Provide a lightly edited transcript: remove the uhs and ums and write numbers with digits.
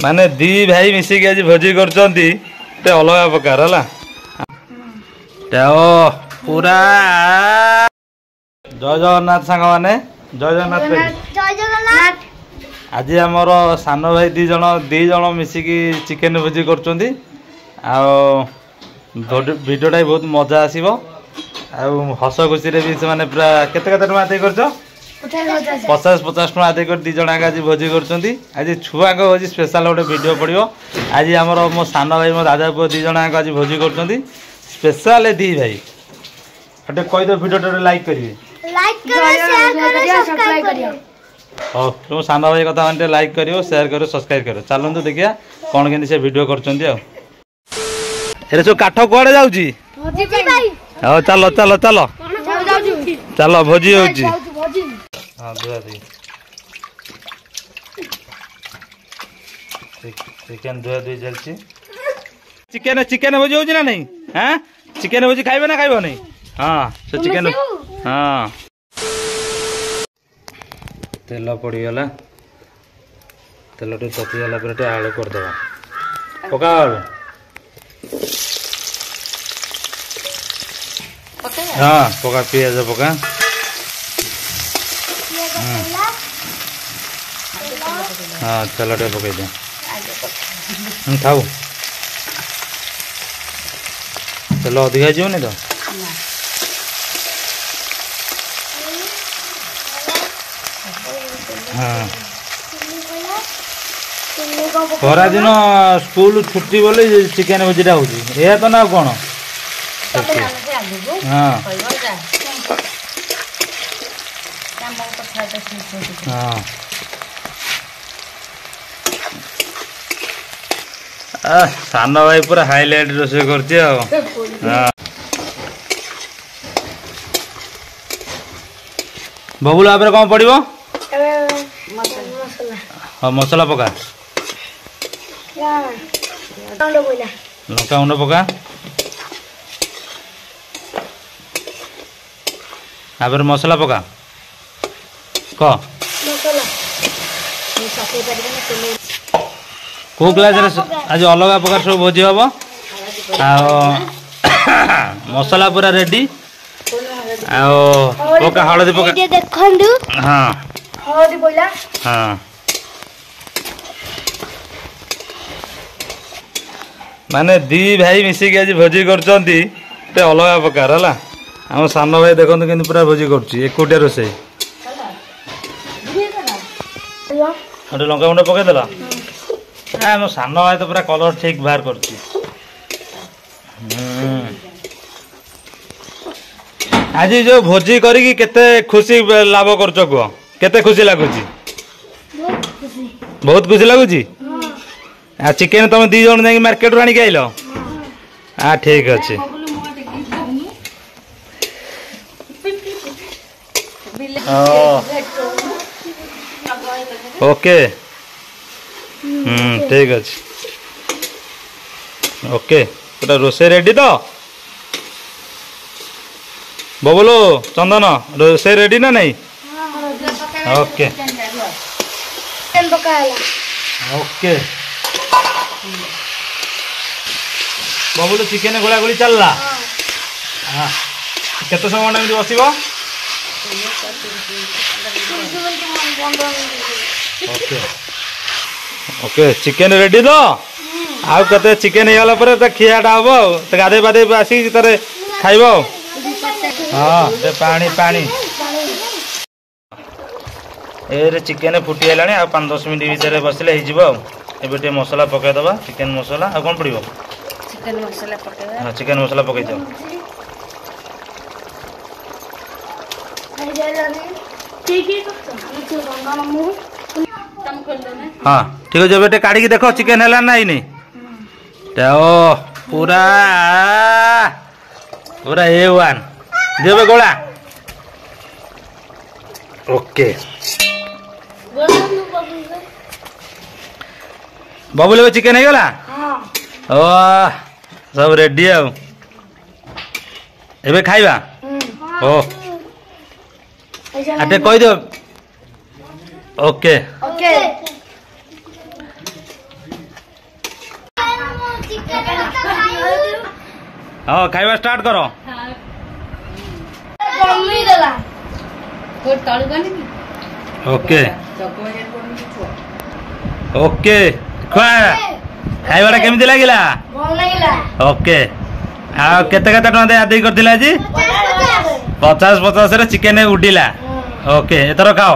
माने दी भाई मिसिक आज भोजी करचंती ते अलग प्रकार हला पूरा जय जगन्नाथ सांग माने जय जगन्नाथ जय जगन्नाथ। आज आमर सान भाई दी जन मिसिकी चिकेन भोजी करचंती आ भिडियोटा बहुत मजा आसीबो आ हस खुशी रे भी से माने पूरा केते केते टका आते करछो 50-50 टका आते कर दी जन आज भोजी करचंती आज छुआ को भोजी स्पेशल गोटे वीडियो पड़ियो आज आमर मो सान भाई मो दादा पुओ दी जन आज भोजी करचंती स्पेशल दी भाई हटे कहि दो वीडियो लाइक करिवे सब्सक्राइब करियो। हो तुम सान भाई कथा मानते लाइक करियो शेयर करियो सब्सक्राइब करियो चलंतु देखिया कोन केनी से वीडियो करचंती आ एरे जो काठ कुआडे जाउची भोजी भाई हो चलो चलो चलो चलो भोजी होची हां दुआ दी चिकन दुआ दी चलची चिकन चिकन भोजी होची ना नहीं हैं चिकन भोजी खाइबे ना खाइबो नहीं हां से चिकन हां तेल पड़ी गला तेल टे तपी गला पर आलू कर दबा पका हाँ पका पियाज पका हाँ तेल टे पकई दे खाऊ तेल अधिका जीवनी तो हाँ खरा दिन स्कूल छुट्टी बोले चिकेन भोजीटा होची या तो ना कौन हाँ हाँ सान भाई पूरा हाईलाइट रोषे करती हाँ बबुल आप कौन पड़ो हाँ मसला पका लंका गुंड पका आपर मसला पका क को क्लास आज अलग प्रकार सब भोजी हम मसला पूरा रेडी पका हलदी पका हाँ हाँ माने दी भाई मिसिक आज भोजी करचंती ते अलग प्रकार हला हम सान भाई देखते कि पूरा भोजी करुटिया रोसे लंका गुंड पकईदेल मो सान भाई तो पूरा कलर ठीक बाहर कर आज जो भोजी करी केते खुशी लाभ कर कह केते खुशी लगुच बहुत खुशी लगुच आ चिकेन तुम दी जन जा मार्केट रू आनिक आइल हाँ ठीक अच्छे ओके ठीक अच्छे ओके पूरा रोसे रेडी तो बबुलो चंदन रोसे रेडी ना नहीं ओके ओके बबुलो चिकेन गोला गोली चलला हाँ केते समय टाइम बसिबो ओके ओके चिकेन रेडी तो आउ कते चिकेन हेला पर त खियाटा हबो त गाधे बाधे आसी तरे खाइबो हां ते पानी पानी ए चिकेन फुटी हेलानी आ 5-10 मिनिट भीतर बसले हे जिवो एबे मसला पकाई दबा चिकेन मसला आ कोन पड़िबो चिकेन मसला पकाई हां चिकेन मसला पकाई दो हाँ ठीक है बेटे काढ़ी देखो चिकेन है ना नहीं पूरा पूरा A1 जेबे गोला ओके बबुल चिकेन है गला ओ सब रेडी एबे खाइबा ओ आटे कहि दो ओके ओके ହଁ ଖାଇବା ଷ୍ଟାର୍ଟ କର। ଓକେ ଓକେ ଖୁଆ ଖାଇବାଟା କେମିତି ଲାଗିଲା? ଓକେ ଆଉ କେତେ କେତେ ଟଙ୍କା ଦେଇ ଆଦେଇ କରିଥିଲା ଆଜି? 50 ରେ ଚିକେନ ଉଡ଼ିଲା। ଓକେ ଏଥର ଖାଅ।